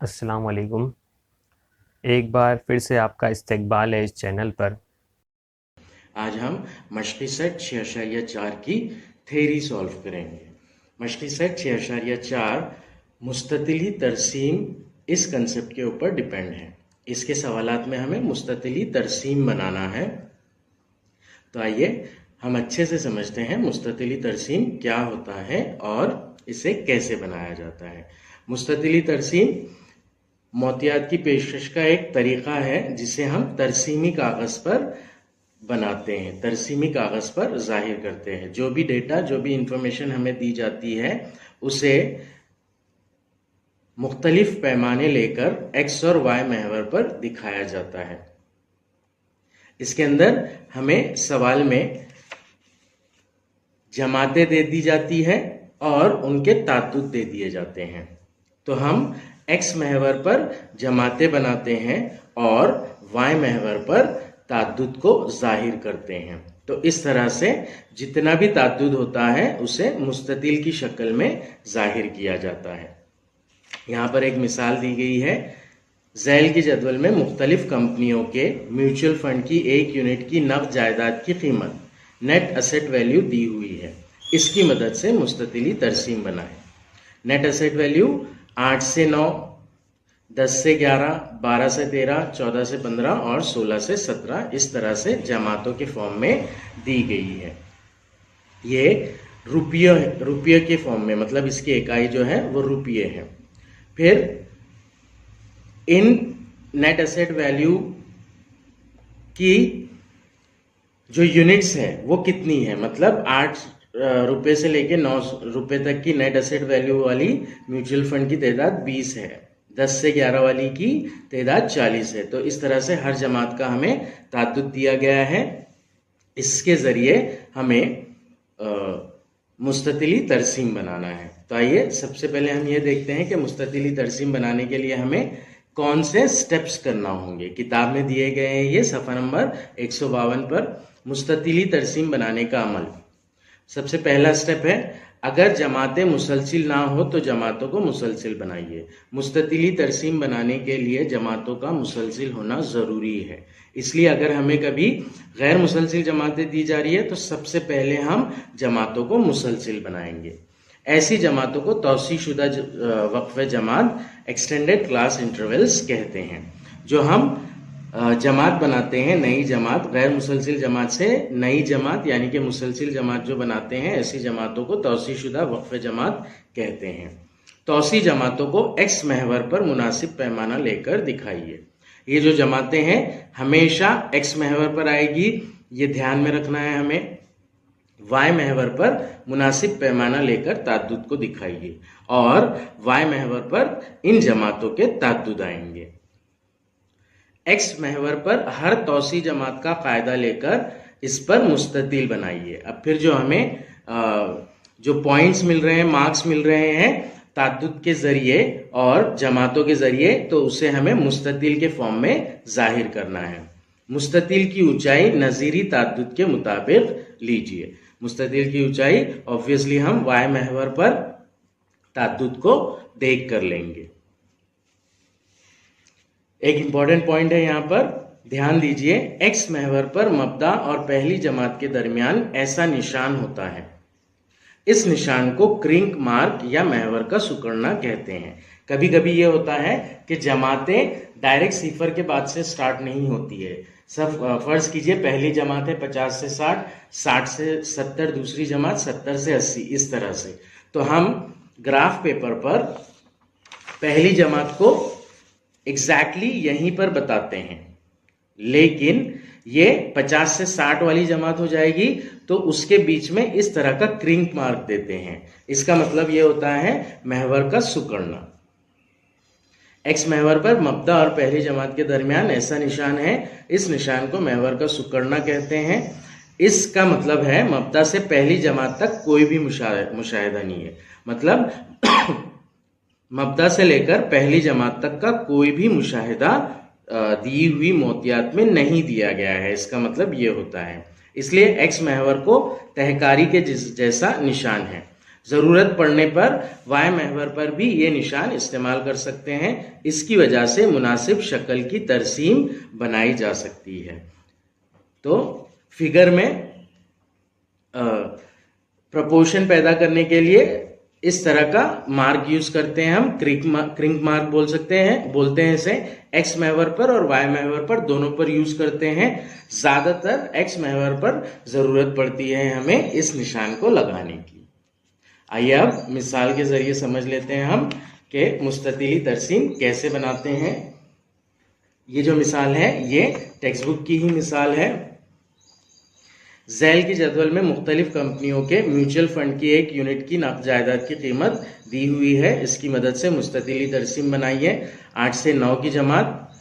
अस्सलाम वालेकुम। एक बार फिर से आपका इस्तकबाल है इस चैनल पर। आज हम मशक़ी सेट 6.4 की थ्योरी सॉल्व करेंगे। मशक़ी सेट 6.4 मुस्ततिली तरसीम इस कंसेप्ट के ऊपर डिपेंड है। इसके सवालात में हमें मुस्ततिली तरसीम बनाना है। तो आइए हम अच्छे से समझते हैं मुस्ततिली तरसीम क्या होता है और इसे कैसे बनाया जाता है। मुस्ततिली तरसीम मोतियात की पेशकश का एक तरीका है जिसे हम तरसीमी कागज़ पर बनाते हैं, तरसीमी कागज़ पर ज़ाहिर करते हैं। जो भी डेटा, जो भी इंफॉर्मेशन हमें दी जाती है उसे मुख्तलिफ पैमाने लेकर एक्स और वाई महवर पर दिखाया जाता है। इसके अंदर हमें सवाल में जमातें दे दी जाती है और उनके ताद्दुद दे दिए जाते हैं। तो हम एक्स महवर पर जमातें बनाते हैं और वाई महवर पर ताद्दुद को जाहिर करते हैं। तो इस तरह से जितना भी ताद्दुद होता है उसे मुस्ततिल की शक्ल में जाहिर किया जाता है। यहाँ पर एक मिसाल दी गई है। झैल की जदवल में मुख्तलिफ कंपनियों के म्यूचुअल फंड की एक यूनिट की नक़द जायदाद की कीमत नेट असेट वैल्यू दी हुई है। इसकी मदद से मुस्ततिली तरसीम बनाएं। नेट असेट वैल्यू 8 से 9, 10 से 11, 12 से 13, 14 से 15 और 16 से 17 इस तरह से जमातों के फॉर्म में दी गई है। ये रुपये के फॉर्म में, मतलब इसकी इकाई जो है वो रुपये है। फिर इन नेट एसेट वैल्यू की जो यूनिट्स है वो कितनी है, मतलब 8 रुपये से लेके 9 रुपये तक की नेट एसेट वैल्यू वाली म्यूचुअल फंड की तादाद 20 है। 10 से 11 वाली की तादाद 40 है। तो इस तरह से हर जमात का हमें ताद्दुद दिया गया है। इसके ज़रिए हमें मुस्ततिली तरसीम बनाना है। तो आइए सबसे पहले हम ये देखते हैं कि मुस्ततिली तरसीम बनाने के लिए हमें कौन से स्टेप्स करना होंगे। किताब में दिए गए हैं ये सफ़ा नंबर 152 पर मुस्ततिली तरसीम बनाने का अमल। सबसे पहला स्टेप है, अगर जमातें मुसलसिल ना हो तो जमातों को मुसलसिल बनाइए। मुस्ततिली तरसीम बनाने के लिए जमातों का मुसलसिल होना ज़रूरी है। इसलिए अगर हमें कभी गैर मुसलसिल जमातें दी जा रही है तो सबसे पहले हम जमातों को मुसलसिल बनाएंगे। ऐसी जमातों को तौसीशुदा वक्फ़े जमात एक्सटेंडेड क्लास इंटरवल्स कहते हैं। जो हम जमात बनाते हैं, नई जमात, गैर मुसलसिल जमात से नई जमात यानी कि मुसलसिल जमात जो बनाते हैं, ऐसी जमातों को तौसीशुदा वक्फ़े जमात कहते हैं। तौसी जमातों को एक्स महवर पर मुनासिब पैमाना लेकर दिखाइए। ये जो जमातें हैं हमेशा एक्स महवर पर आएगी, ये ध्यान में रखना है हमें। वाई महवर पर मुनासिब पैमाना लेकर ताद्दुद को दिखाइए और वाई महवर पर इन जमातों के ताद्दुद आएंगे। एक्स महवर पर हर तौसी जमात का कायदा लेकर इस पर मुस्ततिल बनाइए। अब फिर जो हमें जो पॉइंट्स मिल रहे हैं, मार्क्स मिल रहे हैं ताद्दुद के ज़रिए और जमातों के ज़रिए, तो उसे हमें मुस्ततिल के फॉर्म में जाहिर करना है। मुस्ततिल की ऊंचाई नज़ीरी ताद्दुद के मुताबिक लीजिए। मुस्ततिल की ऊंचाई ऑब्वियसली हम वाई महवर पर ताद्दुद को देख कर लेंगे। एक इंपॉर्टेंट पॉइंट है यहाँ पर, ध्यान दीजिए। एक्स महवर पर मब्दा और पहली जमात के दरमियान ऐसा निशान होता है। इस निशान को क्रिंक मार्क या महवर का सुकड़ना कहते हैं। कभी कभी ये होता है कि जमातें डायरेक्ट सिफर के बाद से स्टार्ट नहीं होती है। सब फर्ज कीजिए पहली जमात है 50 से 60, 60 से 70 दूसरी जमात, 70 से 80, इस तरह से। तो हम ग्राफ पेपर पर पहली जमात को एग्जैक्टली यहीं पर बताते हैं, लेकिन ये 50 से 60 वाली जमात हो जाएगी तो उसके बीच में इस तरह का क्रिंक मार्क देते हैं। इसका मतलब ये होता है महवर का सुकड़ना। एक्स महवर पर मब्दा और पहली जमात के दरमियान ऐसा निशान है, इस निशान को महवर का सुकड़ना कहते हैं। इसका मतलब है मब्दा से पहली जमात तक कोई भी मुशाहिदा नहीं है। मतलब मब्दा से लेकर पहली जमात तक का कोई भी मुशाहिदा दी हुई मोतियात में नहीं दिया गया है। इसका मतलब ये होता है। इसलिए एक्स महवर को तहकारी के जैसा निशान है। जरूरत पड़ने पर वाय महवर पर भी ये निशान इस्तेमाल कर सकते हैं। इसकी वजह से मुनासिब शक्ल की तरसीम बनाई जा सकती है। तो फिगर में प्रपोर्शन पैदा करने के लिए इस तरह का मार्क यूज करते हैं हम, क्रिंक मार्क बोलते हैं इसे। एक्स महवर पर और वाई महवर पर दोनों पर यूज करते हैं। ज्यादातर एक्स महवर पर जरूरत पड़ती है हमें इस निशान को लगाने की। आइए अब मिसाल के जरिए समझ लेते हैं हम कि मुस्ततिली तरसीम कैसे बनाते हैं। ये जो मिसाल है ये टेक्स्ट बुक की ही मिसाल है। झैल की जदवल में मुख्तलिफ कंपनियों के म्यूचुअल फंड की एक यूनिट की नक़द जायदाद की कीमत दी हुई है। इसकी मदद से मुस्ततिली तरसीम बनाइए। 8 से 9 की जमात,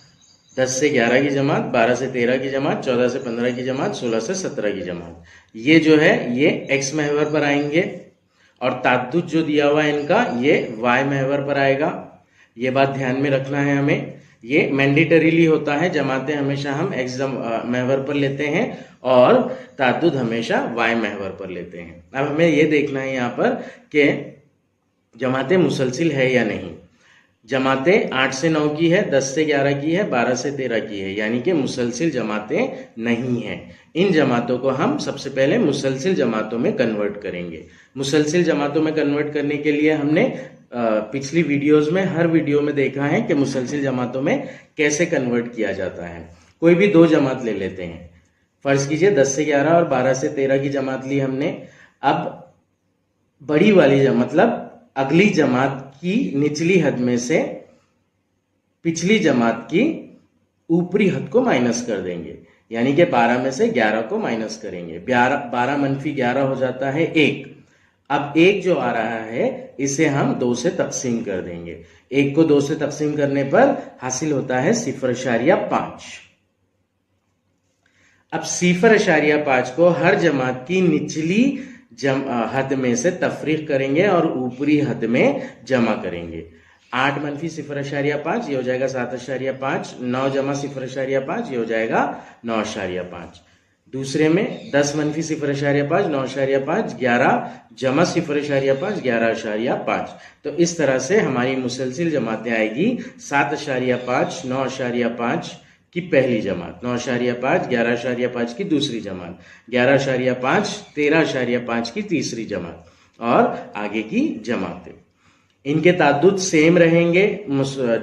10 से 11 की जमात, 12 से 13 की जमात, 14 से 15 की जमात, 16 से 17 की जमात। ये जो है ये एक्स महवर पर आएंगे और ताद्दुद जो दिया हुआ है इनका ये वाई महवर पर आएगा। ये बात ध्यान में रखना है हमें। ये मैंडेटरीली होता है, जमातें हमेशा हम एक्स महवर पर लेते हैं और ताद्दुद हमेशा वाई महवर पर लेते हैं। अब हमें ये देखना है यहाँ पर कि जमातें मुसलसिल है या नहीं। जमातें 8 से 9 की है, 10 से 11 की है, 12 से 13 की है, यानी कि मुसलसिल जमातें नहीं हैं। इन जमातों को हम सबसे पहले मुसलसिल जमातों में कन्वर्ट करेंगे। मुसलसिल जमातों में कन्वर्ट करने के लिए हमने पिछली वीडियोस में हर वीडियो में देखा है कि मुसलसिल जमातों में कैसे कन्वर्ट किया जाता है। कोई भी दो जमात ले लेते हैं। फर्ज कीजिए 10 से 11 और 12 से 13 की जमात ली हमने। अब बड़ी वाली मतलब अगली जमात की निचली हद में से पिछली जमात की ऊपरी हद को माइनस कर देंगे, यानी कि 12 में से 11 को माइनस करेंगे। 12 - 11 हो जाता है 1। अब 1 जो आ रहा है इसे हम 2 से तकसीम कर देंगे। 1 को 2 से तकसीम करने पर हासिल होता है 0.5। अब 0.5 को हर जमात की निचली हद में से तफरीक करेंगे और ऊपरी हद में जमा करेंगे। 8 - 0.5 ये हो जाएगा 7.5। 9 - 0.5 ये हो जाएगा 9.5। दूसरे में 10 - 0.5 9.5, 11 - 0.5 11.5। तो इस तरह से हमारी मुसलसिल जमातें आएगी 7.5, 9.5 की पहली जमात, 9.5, 11.5 की दूसरी जमात, 11.5, 13.5 की तीसरी जमात और आगे की जमातें। इनके ताद्दुद सेम रहेंगे।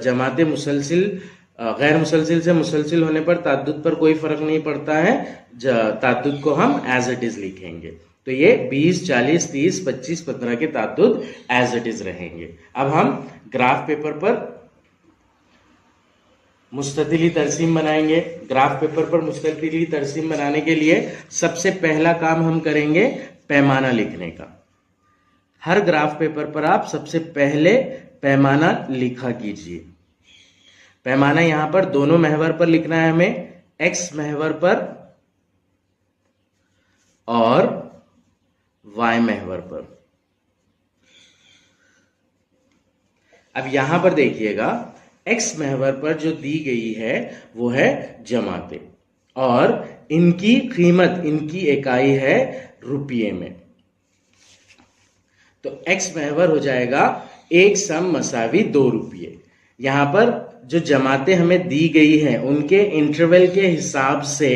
जमातें मुसलसिल गैर मुसलसिल से मुसलसिल होने पर ताद्दुद पर कोई फर्क नहीं पड़ता है। ताद्दुद को हम एज इट इज लिखेंगे। तो ये 20, 40, 30, 25, 15 के ताद्दुद एज इट इज रहेंगे। अब हम ग्राफ पेपर पर मुस्ततिली तरसीम बनाएंगे। ग्राफ पेपर पर मुस्ततिली तरसीम बनाने के लिए सबसे पहला काम हम करेंगे पैमाना लिखने का। हर ग्राफ पेपर पर आप सबसे पहले पैमाना लिखा कीजिए। पैमाना यहां पर दोनों महवर पर लिखना है हमें, एक्स महवर पर और वाई महवर पर। अब यहां पर देखिएगा एक्स महवर पर जो दी गई है वो है जमातें और इनकी कीमत, इनकी इकाई है रुपये में। तो एक्स महवर हो जाएगा 1 सम मसावी 2 रुपये। यहां पर जो जमातें हमें दी गई हैं उनके इंटरवल के हिसाब से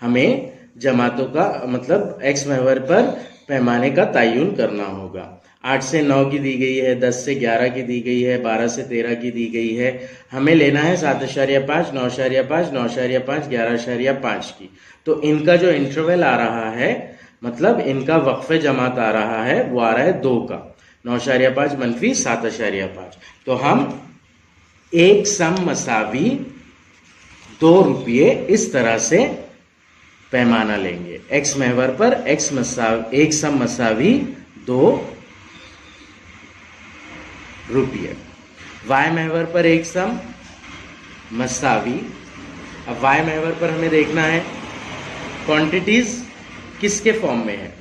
हमें जमातों का मतलब एक्स महवर पर पैमाने का तयन करना होगा। 8 से 9 की दी गई है, 10 से 11 की दी गई है, 12 से 13 की दी गई है। हमें लेना है 7.5, 9.5, 9.5, 11.5 की। तो इनका जो इंटरवल आ रहा है मतलब इनका वक्फे जमात आ रहा है वो आ रहा है 2 का, 9.5 - 7.5। तो हम 1 सम मसावी 2 रुपये इस तरह से पैमाना लेंगे। एक्स महवर पर 1 सम मसावी 2 रुपये। वाई महवर पर 1 सम मसावी। अब वाई महवर पर हमें देखना है क्वांटिटीज किसके फॉर्म में है।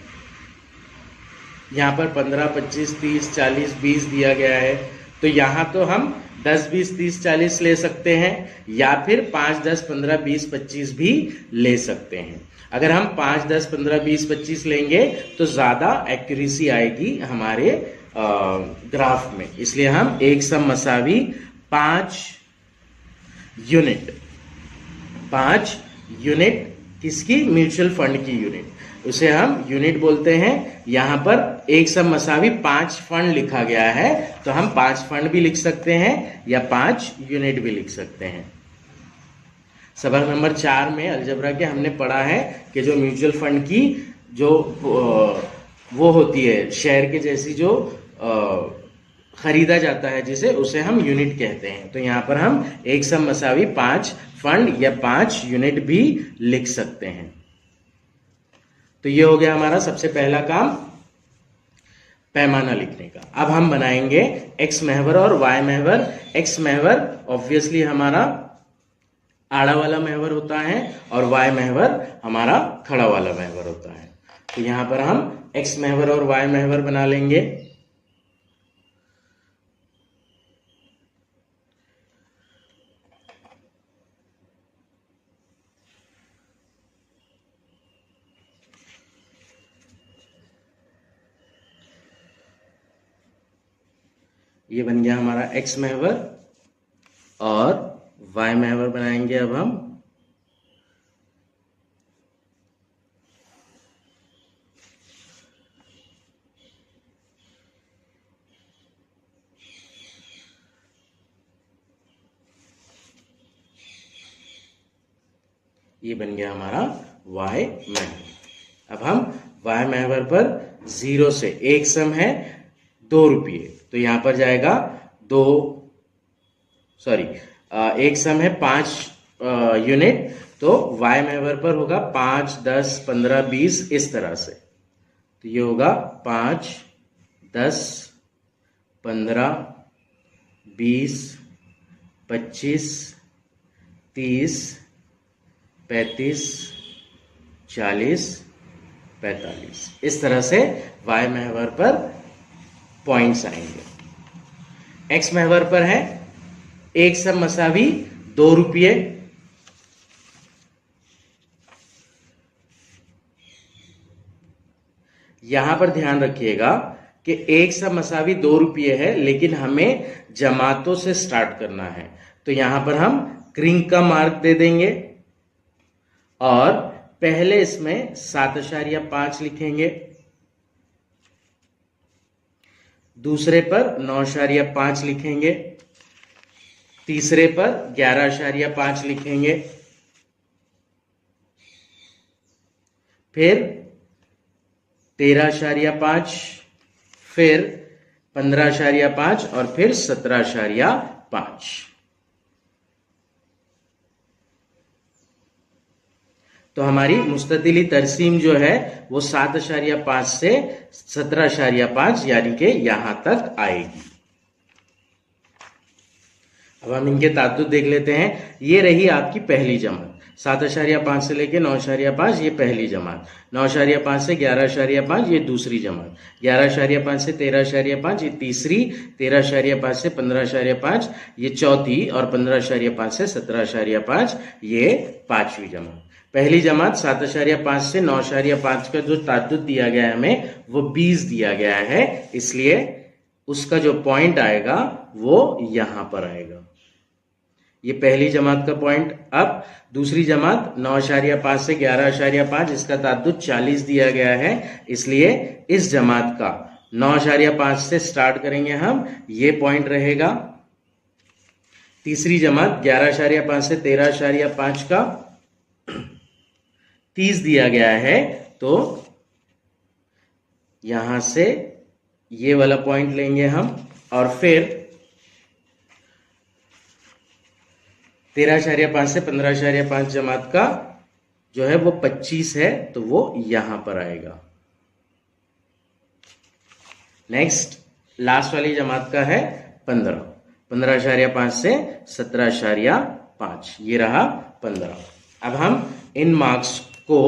यहां पर 15, 25, 30, 40, 20 दिया गया है। तो यहां तो हम 10, 20, 30, 40 ले सकते हैं, या फिर 5, 10, 15, 20, 25 भी ले सकते हैं। अगर हम 5, 10, 15, 20, 25 लेंगे तो ज्यादा एक्यूरेसी आएगी हमारे ग्राफ में, इसलिए हम एक सम मसावी 5 यूनिट, 5 यूनिट किसकी, म्यूचुअल फंड की यूनिट, उसे हम यूनिट बोलते हैं। यहां पर एक सम मसावी 5 फंड लिखा गया है, तो हम 5 फंड भी लिख सकते हैं या 5 यूनिट भी लिख सकते हैं। सबक नंबर 4 में अलजेब्रा के हमने पढ़ा है कि जो म्यूचुअल फंड की जो वो होती है शेयर के जैसी जो खरीदा जाता है जिसे, उसे हम यूनिट कहते हैं। तो यहां पर हम एक सम मसावी 5 फंड या 5 यूनिट भी लिख सकते हैं। तो ये हो गया हमारा सबसे पहला काम, पैमाना लिखने का। अब हम बनाएंगे एक्स महवर और वाई महवर। एक्स महवर ऑब्वियसली हमारा आड़ा वाला महवर होता है और वाई महवर हमारा खड़ा वाला महवर होता है। तो यहां पर हम एक्स महवर और वाई महवर बना लेंगे। ये बन गया हमारा एक्स महवर और वाई महवर बनाएंगे अब हम। ये बन गया हमारा वाई महवर। अब हम वाई महवर पर 0 से एक सम है 2 रुपये, तो यहां पर जाएगा एक सम है 5 यूनिट, तो वाई महवर पर होगा 5, 10, 15, 20 इस तरह से। तो ये होगा 5, 10, 15, 20, 25, 30, 35, 40, 45 इस तरह से वाई महवर पर पॉइंट्स आएंगे। एक्स महवर पर है एक सम मसावी 2 रुपये, यहां पर ध्यान रखिएगा कि एक सम मसावी 2 रुपये है, लेकिन हमें जमातों से स्टार्ट करना है। तो यहां पर हम क्रिंक का मार्क दे देंगे और पहले इसमें 7.5 लिखेंगे, दूसरे पर 9.5 लिखेंगे, तीसरे पर 11.5 लिखेंगे, फिर 13.5, फिर 15.5 और फिर 17.5। तो हमारी मुस्ततिली तरसीम जो है वो 7.5 से 17.5 यानी कि यहां तक आएगी। अब हम इनके ताद्दुद देख लेते हैं। ये रही आपकी पहली जमात, 7.5 से लेके 9.5 ये पहली जमात, 9.5 से 11.5 ये दूसरी जमात, 11.5 से 13.5 ये तीसरी, 13.5 से 15.5 ये चौथी और 15.5 से 17.5 ये पांचवी जमात। पहली जमात 7.5 से 9.5 का जो ताद्दुद दिया गया है हमें वो 20 दिया गया है, इसलिए उसका जो पॉइंट आएगा वो यहां पर आएगा। ये पहली जमात का पॉइंट। अब दूसरी जमात 9.5 से 11.5 इसका ताद्दुद 40 दिया गया है, इसलिए इस जमात का 9.5 से स्टार्ट करेंगे हम, ये पॉइंट रहेगा। तीसरी जमात 11.5 से 13.5 का 30 दिया गया है, तो यहां से ये वाला पॉइंट लेंगे हम और फिर 13.5 से 15.5 जमात का जो है वो 25 है, तो वो यहां पर आएगा। नेक्स्ट लास्ट वाली जमात का है 15.5 से 17.5, ये रहा 15। अब हम इन मार्क्स को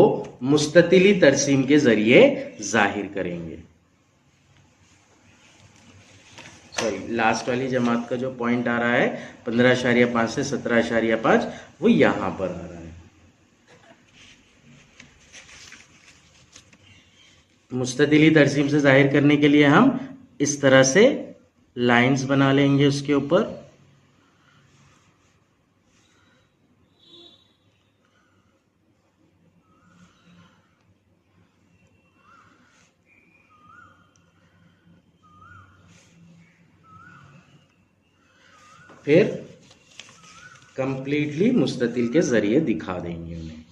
मुस्ततिली तरसीम के जरिए जाहिर करेंगे। सॉरी लास्ट वाली जमात का जो पॉइंट आ रहा है 15.5 से 17.5 वो यहाँ पर आ रहा है। मुस्ततिली तरसीम से जाहिर करने के लिए हम इस तरह से लाइंस बना लेंगे उसके ऊपर। फिर कंप्लीटली मुस्ततिल के जरिए दिखा देंगे उन्हें।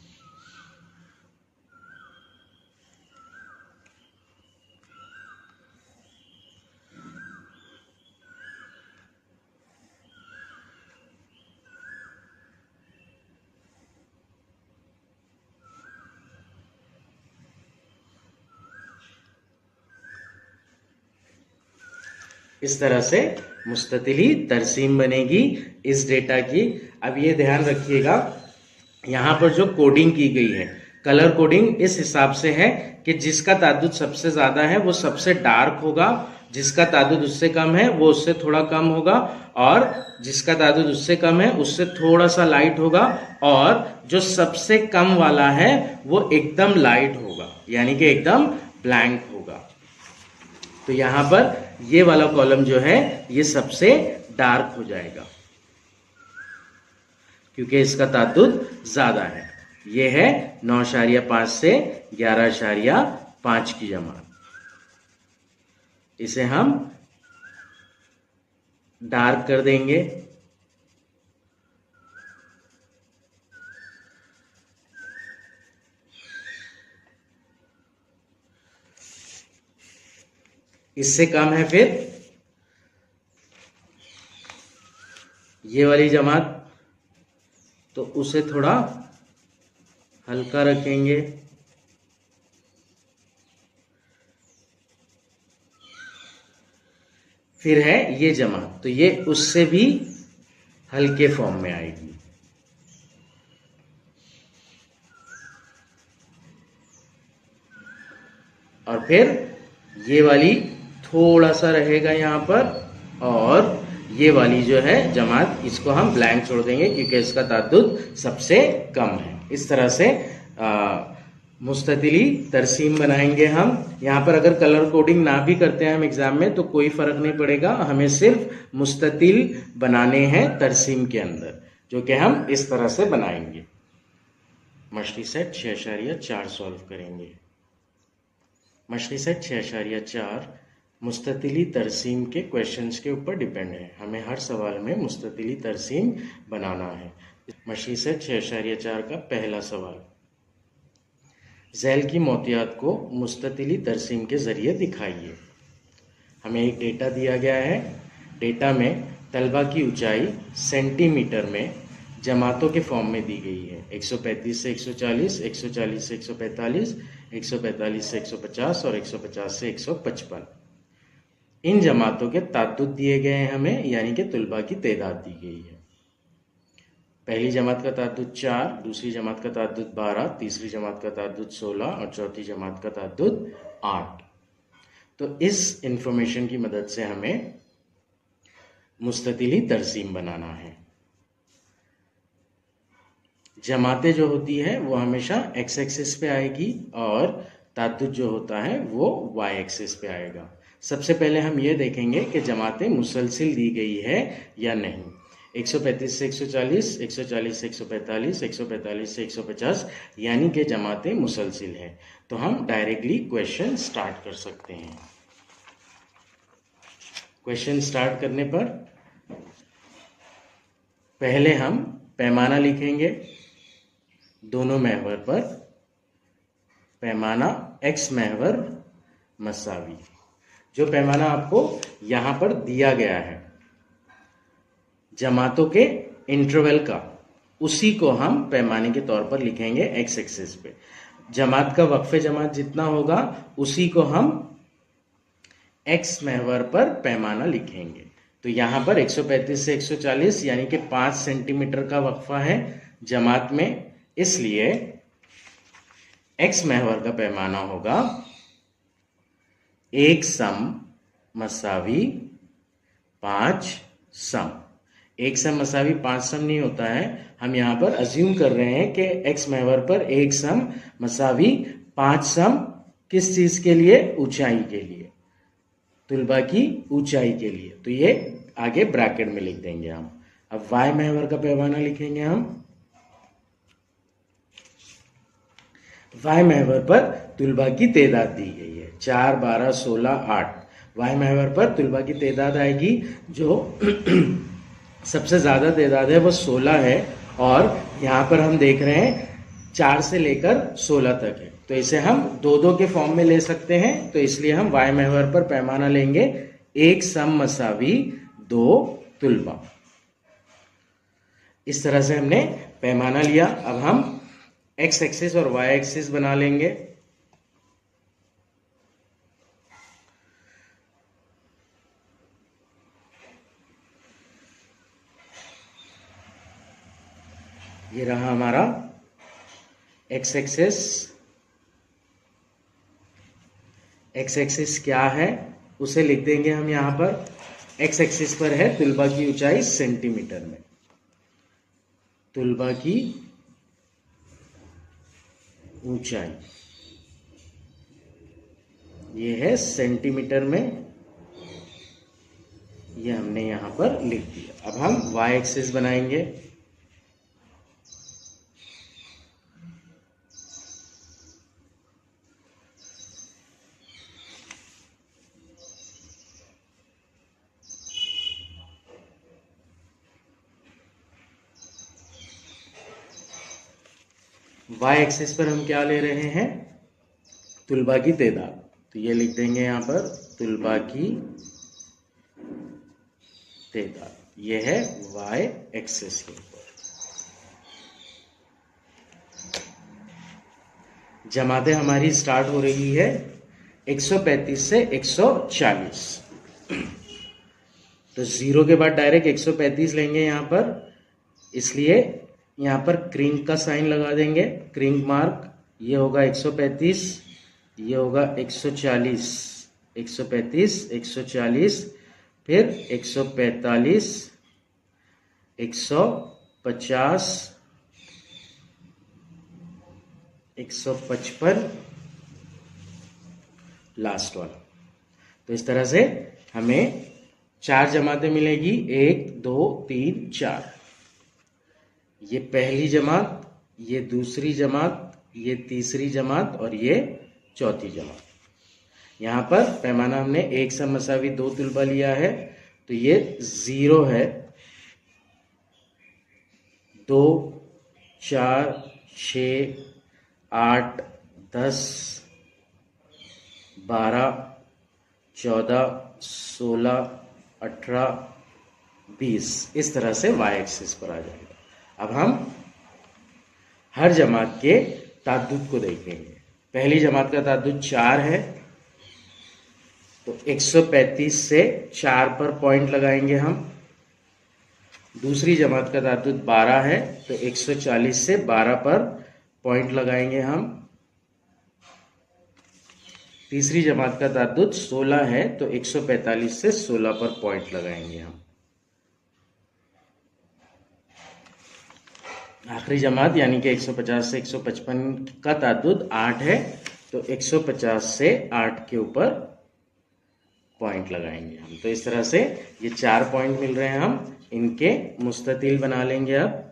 इस तरह से मुस्ततिली तरसीम बनेगी इस डेटा की। अब ये ध्यान रखिएगा, यहाँ पर जो कोडिंग की गई है, कलर कोडिंग इस हिसाब से है कि जिसका ताद्दुद सबसे ज्यादा है वो सबसे डार्क होगा, जिसका ताद्दुद उससे कम है वो उससे थोड़ा कम होगा, और जिसका ताद्दुद उससे कम है उससे थोड़ा सा लाइट होगा, और जो सबसे कम वाला है वो एकदम लाइट होगा, यानी कि एकदम ब्लैंक होगा। तो यहां पर ये वाला कॉलम जो है ये सबसे डार्क हो जाएगा क्योंकि इसका ताद्दुद ज्यादा है। ये है 9.5 से 11.5 की जमात। इसे हम डार्क कर देंगे। इससे कम है फिर ये वाली जमात, तो उसे थोड़ा हल्का रखेंगे। फिर है ये जमात, तो ये उससे भी हल्के फॉर्म में आएगी। और फिर ये वाली थोड़ा सा रहेगा यहाँ पर, और ये वाली जो है जमात इसको हम ब्लैंक छोड़ देंगे क्योंकि इसका ताद्दुद सबसे कम है। इस तरह से मुस्ततिली तरसीम बनाएंगे हम। यहाँ पर अगर कलर कोडिंग ना भी करते हैं हम एग्जाम में तो कोई फर्क नहीं पड़ेगा, हमें सिर्फ मुस्ततिल बनाने हैं तरसीम के अंदर, जो कि हम इस तरह से बनाएंगे। मछली सेट 6.4 सॉल्व करेंगे। मछली सेट 6.4 मुस्ततिली तरसीम के क्वेश्चंस के ऊपर डिपेंड है। हमें हर सवाल में मुस्ततिली तरसीम बनाना है। मछली सेट 6.4 का पहला सवाल, झैल की मोतियात को मुस्ततिली तरसीम के जरिए दिखाइए। हमें एक डेटा दिया गया है। डेटा में तलबा की ऊंचाई सेंटीमीटर में जमातों के फॉर्म में दी गई है। 135 से 140, 140 से 145, 145 से 150 और 150 से 155। इन जमातों के ताद्दुद दिए गए हैं हमें, यानी कि तुलबा की तादाद दी गई है। पहली जमात का ताद्दुद 4, दूसरी जमात का ताद्दुद 12, तीसरी जमात का ताद्दुद 16 और चौथी जमात का ताद्दुद 8। तो इस इंफॉर्मेशन की मदद से हमें मुस्ततिली तरसीम बनाना है। जमातें जो होती है वो हमेशा एक्स एक्सिस पे आएगी और ताद्दुद जो होता है वो वाई एक्सिस पे आएगा। सबसे पहले हम ये देखेंगे कि जमातें मुसलसिल दी गई है या नहीं। 135 से 140, 140 से 145, 145 से 150 यानी कि जमातें मुसलसिल है। तो हम डायरेक्टली क्वेश्चन स्टार्ट कर सकते हैं। क्वेश्चन स्टार्ट करने पर पहले हम पैमाना लिखेंगे। दोनों महवर पर पैमाना x महवर मसावी। जो पैमाना आपको यहां पर दिया गया है जमातों के इंटरवल का, उसी को हम पैमाने के तौर पर लिखेंगे x एक्सिस पे। जमात का वक्फे जमात जितना होगा उसी को हम x महवर पर पैमाना लिखेंगे। तो यहां पर 135 से 140 यानी कि 5 सेंटीमीटर का वक्फा है जमात में, इसलिए x महवर का पैमाना होगा 1 सम मसावी 5 सम। एक सम मसावी 5 सम नहीं होता है, हम यहाँ पर अज्यूम कर रहे हैं कि x महवर पर एक सम मसावी 5 सम किस चीज के लिए, ऊंचाई के लिए, तुलबा की ऊंचाई के लिए। तो ये आगे ब्रैकेट में लिख देंगे हम। अब y महवर का पैमाना लिखेंगे हम। y महवर पर तुलबा की तादाद दी गई है 4, 12, 16, 8। y महवर पर तुलबा की तादाद आएगी, जो सबसे ज्यादा तादाद है वो 16 है, और यहाँ पर हम देख रहे हैं 4 से लेकर 16 तक है, तो इसे हम 2-2 के फॉर्म में ले सकते हैं। तो इसलिए हम y महवर पर पैमाना लेंगे एक सम मसावी 2 तुलबा। इस तरह से हमने पैमाना लिया। अब हम x एक्सिस और y एक्सिस बना लेंगे। ये रहा हमारा x एक्सिस। x एक्सिस क्या है उसे लिख देंगे हम यहाँ पर। x एक्सिस पर है तुलबा की ऊंचाई सेंटीमीटर में, तुलबा की ऊंचाई ये है सेंटीमीटर में, ये हमने यहां पर लिख दिया। अब हम y एक्सिस बनाएंगे। y एक्सिस पर हम क्या ले रहे हैं, तुलबा की तादाद। तो ये लिख देंगे यहाँ पर तुलबा की तादाद, ये है y एक्सिस के ऊपर। जमातें हमारी स्टार्ट हो रही है 135 से 140। तो 0 के बाद डायरेक्ट 135 लेंगे यहाँ पर, इसलिए यहाँ पर क्रिंक का साइन लगा देंगे, क्रिंक मार्क। ये होगा 135, ये होगा 140, 135, 140, फिर 145, 150, 155, लास्ट वाला। तो इस तरह से हमें 4 जमातें मिलेगी, 1, 2, 3, 4। ये पहली जमात, ये दूसरी जमात, ये तीसरी जमात और ये चौथी जमात। यहाँ पर पैमाना हमने एक सम मसावी 2 तुलबा लिया है, तो ये 0 है, 2, 4, 6, 8, 10, 12, 14, 16, 18, 20। इस तरह से y एक्सिस पर आ जाएगा। अब हम हर जमात के ताद्दुद को देखेंगे। पहली जमात का ताद्दुद 4 है, तो 135 से 4 पर पॉइंट लगाएंगे हम। दूसरी जमात का ताद्दुद 12 है, तो 140 से 12 पर पॉइंट लगाएंगे हम। तीसरी जमात का ताद्दुद 16 है, तो 145 से 16 पर पॉइंट लगाएंगे हम। आखिरी जमात यानी कि 150 से 155 का ताद्दुद 8 है, तो 150 से 8 के ऊपर पॉइंट लगाएंगे हम। तो इस तरह से ये 4 पॉइंट मिल रहे हैं, हम इनके मुस्ततिल बना लेंगे अब।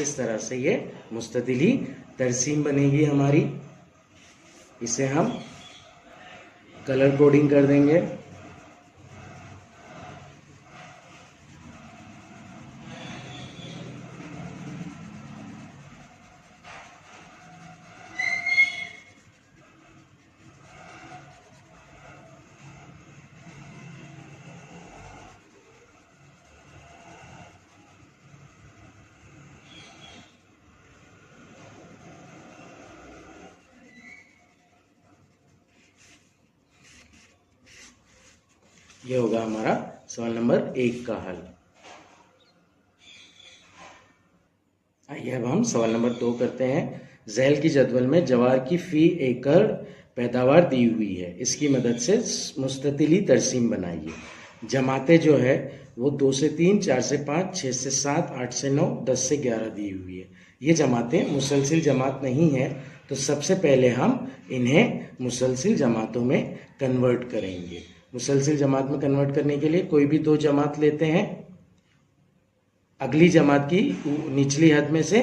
इस तरह से ये मुस्ततिली तरसीम बनेगी हमारी। इसे हम कलर कोडिंग कर देंगे। ये होगा हमारा सवाल नंबर 1 का हल। आइए अब हम सवाल नंबर 2 करते हैं। झैल की जदवल में जवार की फी एकड़ पैदावार दी हुई है, इसकी मदद से मुस्ततिली तरसीम बनाइए। जमातें जो है वो 2 से 3, 4 से 5, 6 से 7, 8 से 9, 10 से 11 दी हुई है। ये जमातें मुसलसिल जमात नहीं है, तो सबसे पहले हम इन्हें मुसलसिल जमातों में कन्वर्ट करेंगे। मुसलसिल जमात में कन्वर्ट करने के लिए कोई भी 2 जमात लेते हैं। अगली जमात की निचली हद में से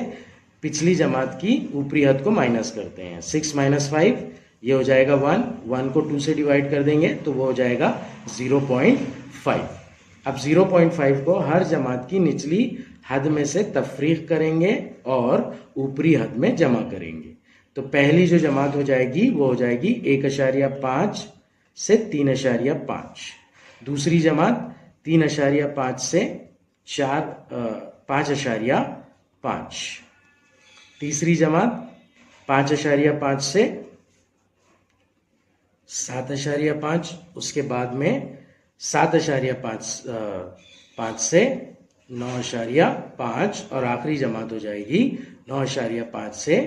पिछली जमात की ऊपरी हद को माइनस करते हैं। 6 - 5 ये हो जाएगा 1, 1 को 2 से डिवाइड कर देंगे तो वो हो जाएगा 0.5। अब 0.5 को हर जमात की निचली हद में से तफरीक करेंगे और ऊपरी हद में जमा करेंगे। तो पहली जो जमात हो जाएगी वो हो जाएगी 1.5 से 3.5। दूसरी जमात 3.5 से 5.5। तीसरी जमात 5.5 से 7.5। उसके बाद में 7.5 से 9.5 और आखिरी जमात हो जाएगी 9.5 से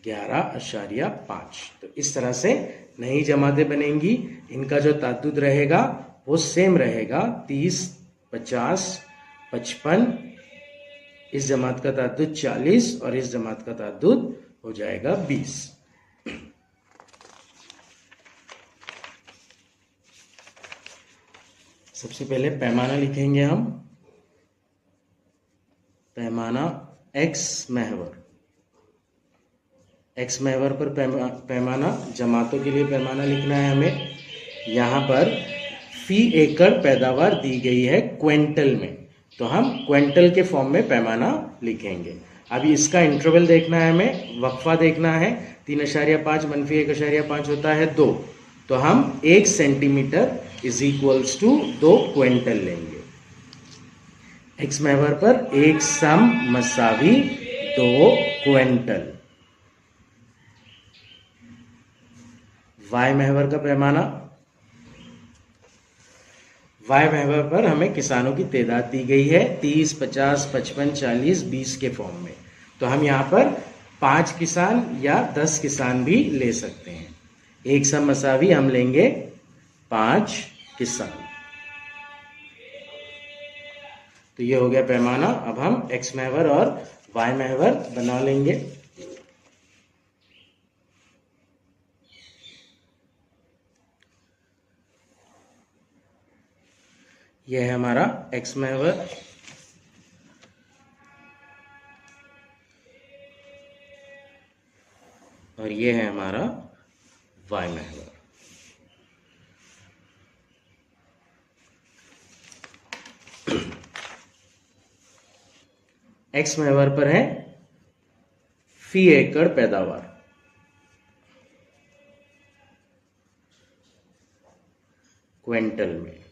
11.5। तो इस तरह से नई जमातें बनेंगी। इनका जो ताद्दुद रहेगा वो सेम रहेगा, 30, 50, 55। इस जमात का ताद्दुद 40 और इस जमात का ताद्दुद हो जाएगा 20। सबसे पहले पैमाना लिखेंगे हम। पैमाना x महवर। x महवर पर पैमाना, जमातों के लिए पैमाना लिखना है हमें। यहाँ पर फी एकड़ पैदावार दी गई है क्विंटल में, तो हम क्विंटल के फॉर्म में पैमाना लिखेंगे। अभी इसका इंटरवल देखना है हमें, वक्फा देखना है। 3.5 - 1.5 होता है 2, तो हम 1 सेंटीमीटर = 2 क्विंटल लेंगे। एक्स महवर पर 1 सम मसावी 2 क्विंटल। वाई महवर का पैमाना, वाई महवर पर हमें किसानों की तादाद दी गई है 30, 50, 55, 40, 20 के फॉर्म में। तो हम यहाँ पर 5 किसान या 10 किसान भी ले सकते हैं। 1 सम मसावी हम लेंगे 5 किसान। तो ये हो गया पैमाना। अब हम एक्स महवर और वाई महवर बना लेंगे। यह है हमारा एक्स महवर और ये है हमारा वाई महवर। एक्स महवर पर है फी एकड़ पैदावार, क्विंटल में,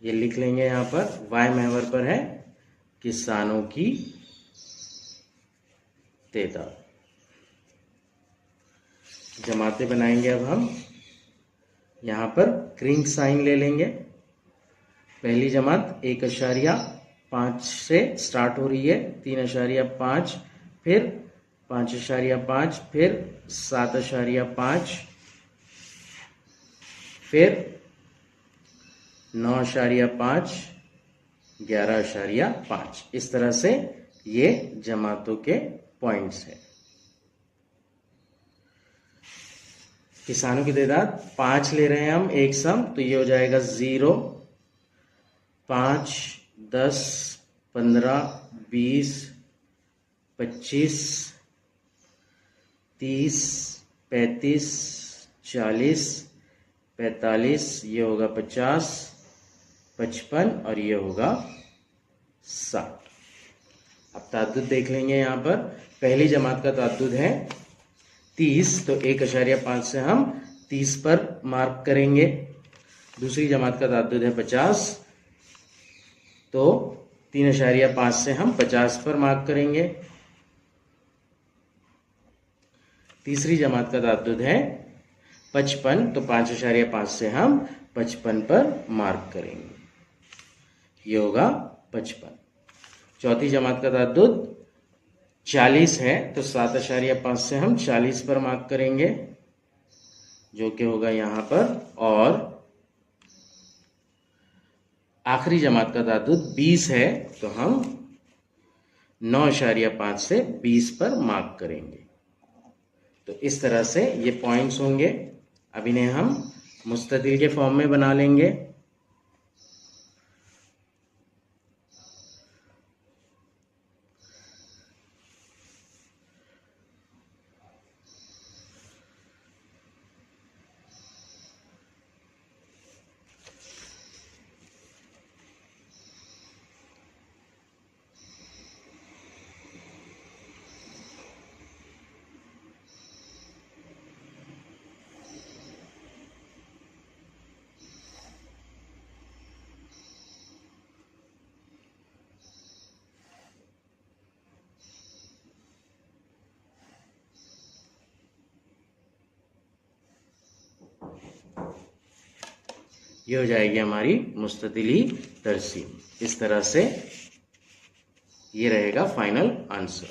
ये लिख लेंगे यहां पर। वाई महवर पर है किसानों की तादाद। जमाते बनाएंगे अब हम। यहां पर क्रिंग साइन ले लेंगे। पहली जमात 1.5 से स्टार्ट हो रही है, 3.5, फिर 5.5, फिर 7.5, फिर 9.5, 11.5। इस तरह से ये जमातों के पॉइंट्स हैं। किसानों की तादाद 5 ले रहे हैं हम, एक सम, तो ये हो जाएगा 0, 5, 10, 15, 20, 25, 30, 35, 40, 45, ये होगा 50, 55 और ये होगा 60। अब ताद्दुद देख लेंगे। यहाँ पर पहली जमात का ताद्दुद है 30, तो 1.5 से हम 30 पर मार्क करेंगे। दूसरी जमात का ताद्दुद है 50, तो 3.5 से हम 50 पर मार्क करेंगे। तीसरी जमात का ताद्दुद है 55, तो 5.5 से हम 55 पर मार्क करेंगे, ये होगा 55। चौथी जमात का ताद्दुद 40 है, तो 7.5 से हम 40 पर मार्क करेंगे, जो कि होगा यहाँ पर। और आखिरी जमात का ताद्दुद 20 है, तो हम 9.5 से 20 पर मार्क करेंगे। तो इस तरह से ये पॉइंट्स होंगे। अब इन्हें हम मुस्ततिल के फॉर्म में बना लेंगे। ये हो जाएगी हमारी मुस्ततिली तरसीम। इस तरह से ये रहेगा फाइनल आंसर।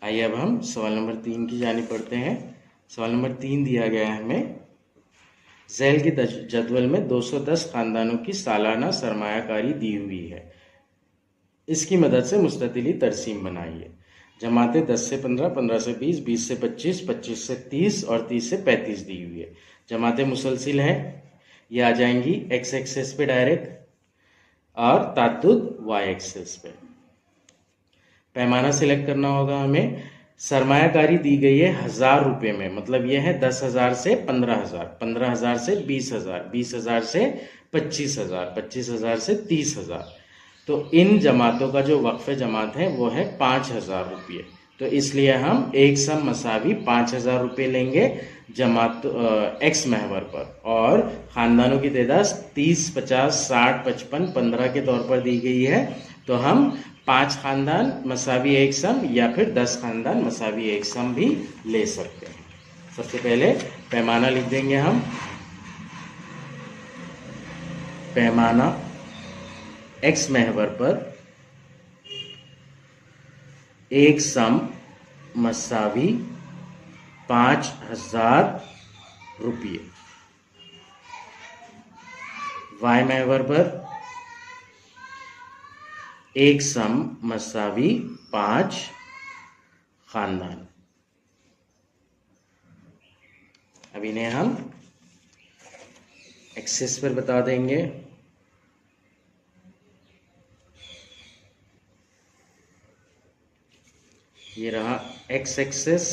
आइए अब हम सवाल नंबर 3 की जानिब पढ़ते हैं। सवाल नंबर 3 दिया गया है हमें, झैल की जदवल में 210 खानदानों की सालाना सरमायाकारी दी हुई है, इसकी मदद से मुस्ततिली तरसीम बनाइए। जमातें 10 से 15, 15 से 20, 20 से 25, 25 से 30 और 30 से 35 दी हुई है। जमातें मुसलसिल हैं, ये आ जाएंगी एक्स एक्सेस पे डायरेक्ट और ताद्दुद वाई एक्सेस पे। पैमाना सिलेक्ट करना होगा हमें। सरमायाकारी दी गई है 1000 रुपये में, मतलब यह है 10,000 से 15,000, 15,000 से 20,000, 20,000 से 25,000, 25,000 से 30,000। तो इन जमातों का जो वक्फ जमात है वो है 5,000 रुपये। तो इसलिए हम एक सम मसावी 5,000 रुपये लेंगे जमात एक्स महवर पर, और खानदानों की तादाद 30, 50, 60, 55, 15 के तौर पर दी गई है। तो हम 5 खानदान मसावी एक सम या फिर 10 खानदान मसावी एक सम भी ले सकते हैं। सबसे पहले पैमाना लिख देंगे हम। पैमाना एक्स महवर पर एक सम मसावी 5,000 रुपये। वाई महवर पर एक सम मसावी 5 खानदान। अब इन्हें हम एक्सेस पर बता देंगे। ये रहा एक्स एक्सेस,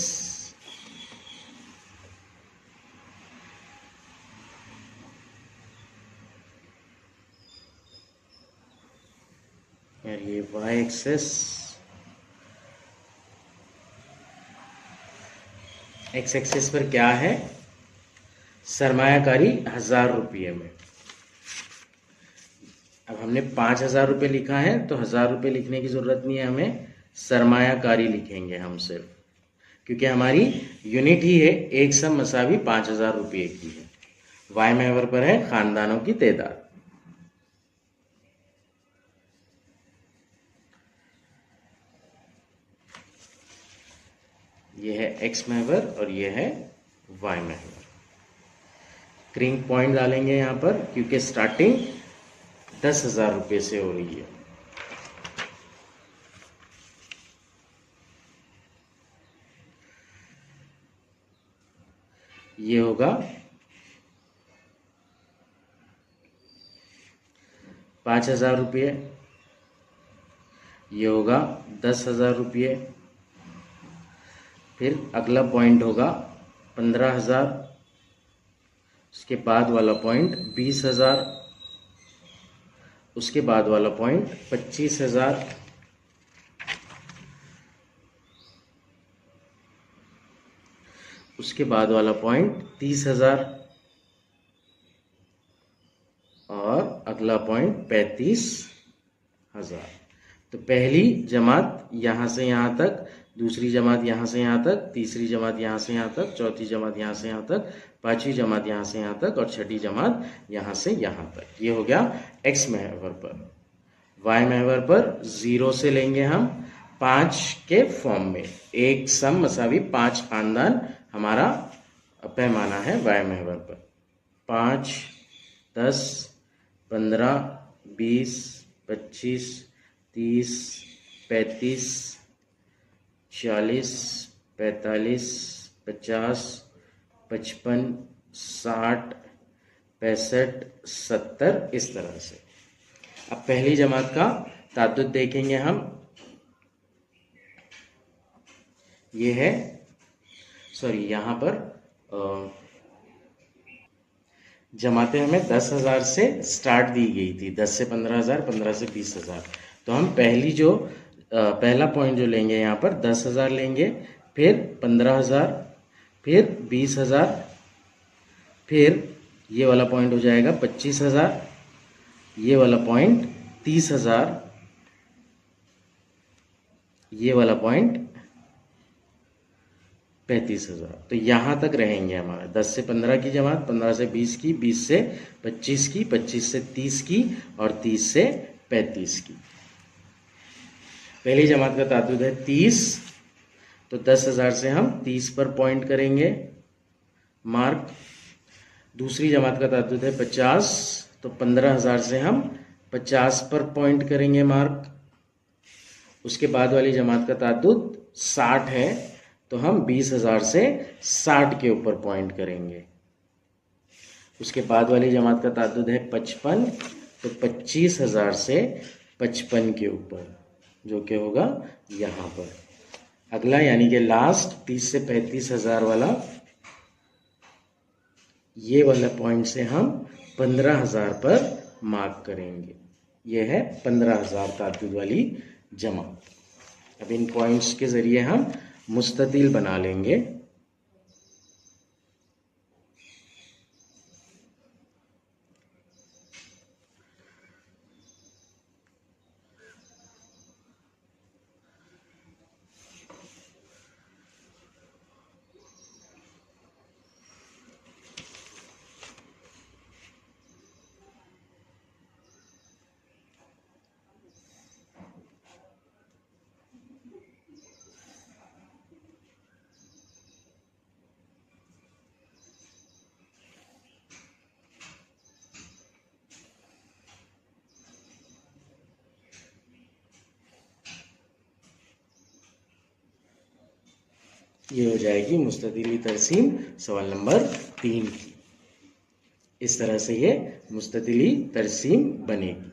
और ये वाई एक्सेस। एक्स एक्सेस पर क्या है? सरमायाकारी 1000 रुपये में। अब हमने 5,000 रुपये लिखा है, तो 1000 रुपये लिखने की जरूरत नहीं है हमें, सरमायाकारी लिखेंगे हम सिर्फ, क्योंकि हमारी यूनिट ही है एक सम मसावी 5,000 रुपये की है। वाई महवर पर है खानदानों की तादाद। ये है एक्स महवर और ये है वाई महवर। क्रिंग पॉइंट डालेंगे यहाँ पर, क्योंकि स्टार्टिंग 10,000 रुपये से हो रही है। ये होगा 5,000 रुपये, ये होगा 10,000 रुपये, फिर अगला पॉइंट होगा 15,000, उसके बाद वाला पॉइंट 20,000, उसके बाद वाला पॉइंट 25,000, उसके बाद वाला पॉइंट 30,000 और अगला पॉइंट 35,000। तो पहली जमात यहाँ से यहाँ तक, दूसरी जमात यहाँ से यहाँ तक, तीसरी जमात यहाँ से यहाँ तक, चौथी जमात यहाँ से यहाँ तक, पांचवी जमात यहाँ से यहाँ तक और छठी जमात यहाँ से यहाँ तक। ये हो गया x महवर पर। y महवर पर 0 से लेंगे हम 5 के फॉर्म में। एक सम मसावी 5 खानदान हमारा पैमाना है y महवर पर। 5, 10, 15, 20, 25, 30, 35, 40, 45, 50, 55, 60, 65, 70 इस तरह से। अब पहली जमात का ताद्दुद देखेंगे हम। ये है, सॉरी, यहाँ पर जमातें हमें 10,000 से स्टार्ट दी गई थी, 10 से 15,000, 15 से 20,000। तो हम पहला पॉइंट जो लेंगे यहाँ पर 10,000 लेंगे, फिर 15,000, फिर 20,000, फिर ये वाला पॉइंट हो जाएगा 25,000, ये वाला पॉइंट 30,000, ये वाला पॉइंट 35,000। तो यहाँ तक रहेंगे हमारे 10 से 15 की जमात, 15 से 20 की, 20 से 25 की, 25 से 30 की और 30 से 35 की। पहली जमात का ताद्दुद है 30, तो 10,000 से हम 30 पर पॉइंट करेंगे मार्क। दूसरी जमात का ताद्दुद है 50, तो 15,000 से हम 50 पर पॉइंट करेंगे मार्क। उसके बाद वाली जमात का ताद्दुद 60 है, तो हम 20,000 से 60 के ऊपर पॉइंट करेंगे। उसके बाद वाली जमात का ताद्दुद है 55, तो 25,000 से 55 के ऊपर, जो कि होगा यहाँ पर। अगला यानी कि लास्ट 30 से 35,000 वाला, ये वाला पॉइंट से हम 15,000 पर मार्क करेंगे। ये है 15,000 ताद्दुद वाली जमात। अब इन पॉइंट्स के जरिए हम मुस्ततिल बना लेंगे। ये हो जाएगी मुस्ततिली तरसीम सवाल नंबर 3 की। इस तरह से ये मुस्ततिली तरसीम बनेगी।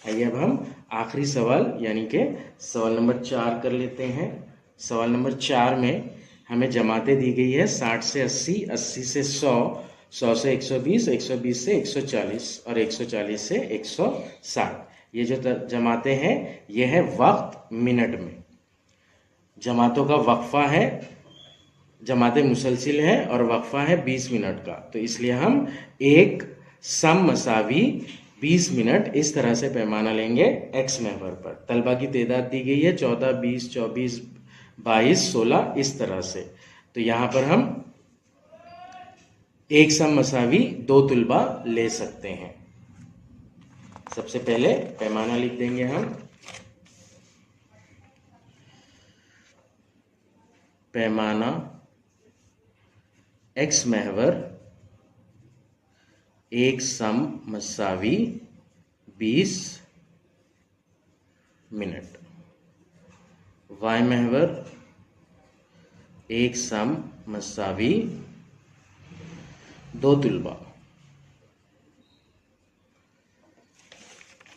आइए अब हम आखिरी सवाल यानी कि सवाल नंबर 4 कर लेते हैं। सवाल नंबर 4 में हमें जमातें दी गई है 60 से 80, 80 से 100, 100 से 120, 120 से 140 और 140 से 160। ये जो जमातें हैं ये है वक्त मिनट में। जमातों का वक्फा है, जमातें मुसलसिल है और वक्फा है 20 मिनट का। तो इसलिए हम एक सम मसावी 20 मिनट इस तरह से पैमाना लेंगे एक्स महवर पर। तलबा की तादाद दी गई है 14, 20, 24, 22, 16 इस तरह से। तो यहाँ पर हम एक सम मसावी 2 तुलबा ले सकते हैं। सबसे पहले पैमाना लिख देंगे हम। पैमाना एक्स महवर एक सम मसावी 20 मिनट। वाई महवर एक सम मसावी 2 तुलबा।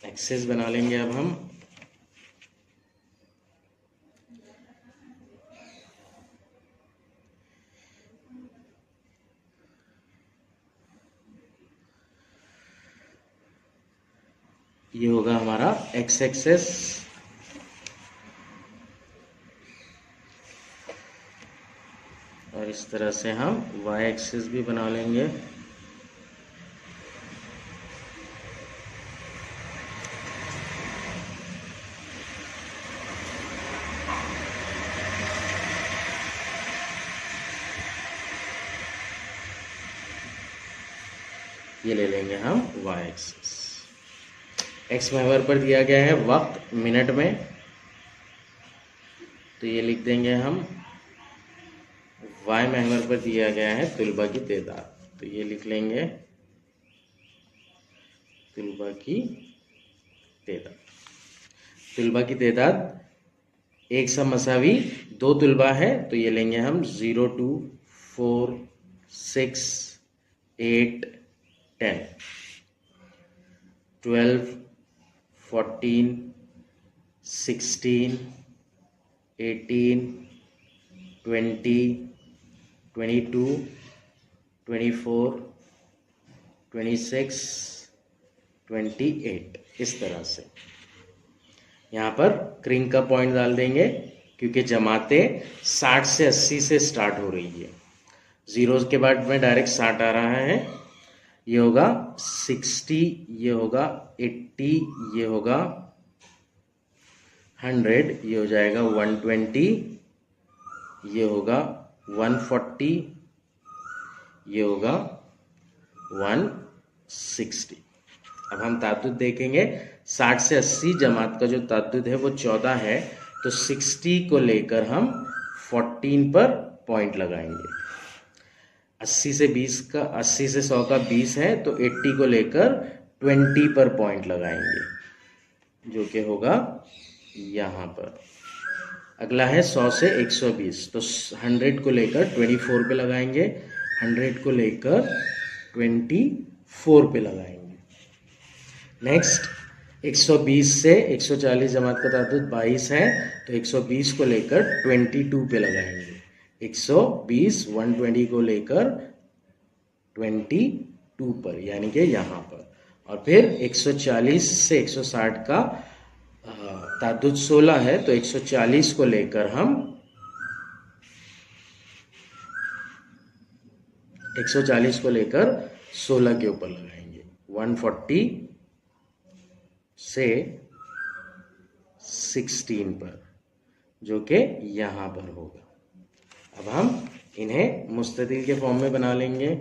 एक्सेस बना लेंगे अब हम। ये होगा हमारा एक्स एक्सेस और इस तरह से हम वाई एक्सेस भी बना लेंगे। ये ले लेंगे हम y एक्सिस। x महवर पर दिया गया है वक्त मिनट में, तो ये लिख देंगे हम। y महवर पर दिया गया है तुलबा की तादाद, तो ये लिख लेंगे तुलबा की तादाद। तुलबा की तादाद एक सममसावी 2 तुलबा है, तो ये लेंगे हम 0 2 4 6 8 10 12 14 16 18 20 22 24 26 28, इस तरह से। यहाँ पर क्रिंग का पॉइंट डाल देंगे क्योंकि जमातें 60 से 80 से स्टार्ट हो रही है। 0 के बाद में डायरेक्ट 60 आ रहा है। ये होगा 60, ये होगा 80, ये होगा 100, ये हो जाएगा 120, ये होगा 140, ये होगा 160। अब हम ताद्दुद देखेंगे। 60 से 80 जमात का जो ताद्दुद है वो 14 है, तो 60 को लेकर हम 14 पर पॉइंट लगाएंगे। 80 से 100 का 20 है, तो 80 को लेकर 20 पर पॉइंट लगाएंगे, जो कि होगा यहाँ पर। अगला है 100 से 120, तो 100 को लेकर 24 पे लगाएंगे, 100 को लेकर 24 पे लगाएंगे। नेक्स्ट 120 से 140 जमात का तादाद 22 है, तो 120 को लेकर 22 पे लगाएंगे। 120 120 को लेकर 22 पर, यानी कि यहाँ पर। और फिर 140 से 160 का तादाद 16 है, तो 140 को लेकर हम 140 को लेकर 16 के ऊपर लगाएंगे। 140 से 16 पर, जो कि यहाँ पर होगा। अब हम इन्हें मुस्ततिल के फॉर्म में बना लेंगे।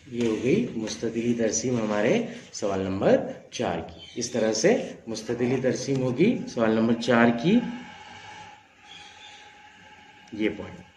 ये हो गई मुस्ततिली तरसीम हमारे सवाल नंबर 4 की। इस तरह से मुस्ततिली तरसीम होगी सवाल नंबर 4 की, ये पॉइंट।